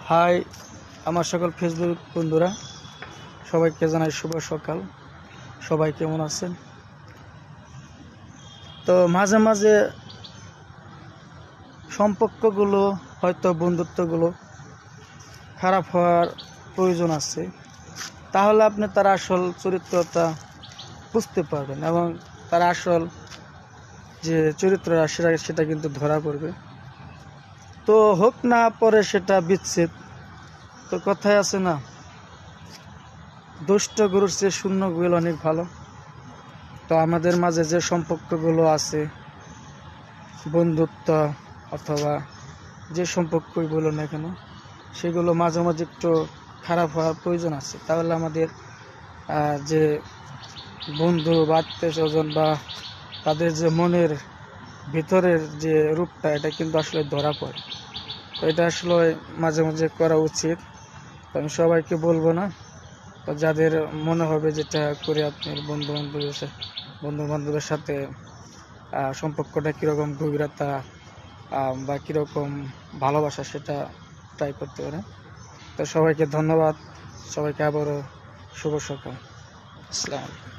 High আমার সকল Facebook বন্ধুরা, সবাইকে জানাই শুভ সকাল। সবাই কেমন আছেন? তো মাঝে মাঝে সম্পর্কগুলো, হয়তো বন্ধুত্বগুলো খারাপ হওয়ার প্রয়োজন আছে, তাহলে আপনি তার আসল চরিত্রটা বুঝতে পারবেন এবং তার আসল যে চরিত্র সেটা কিন্তু ধরা পড়বে। তো হোক না পরে সেটা বিচ্ছেদ, তো কথায় আছে না, দুষ্ট গরুর চেয়ে শূন্য গোয়াল অনেক ভালো। তো আমাদের মাঝে যে সম্পর্কগুলো আছে, বন্ধুত্ব অথবা যে সম্পর্কই বলো না কেন, সেগুলো মাঝে মাঝে একটু খারাপ হওয়ার প্রয়োজন আছে। তাহলে আমাদের যে বন্ধু বা আত্মীয় স্বজন বা তাদের যে মনের ভিতরের যে রূপটা, এটা কিন্তু আসলে ধরা পড়ে। তো এটা আসলে মাঝে মাঝে করা উচিত। তো আমি সবাইকে বলবো না, তো যাদের মনে হবে যেটা করে আপনার বন্ধু বান্ধবের সাথে সম্পর্কটা কীরকম গভীরতা বা কীরকম ভালোবাসা, সেটা ট্রাই করতে পারেন। তো সবাইকে ধন্যবাদ, সবাইকে আবারও শুভ সকাল। আসসালামু আলাইকুম।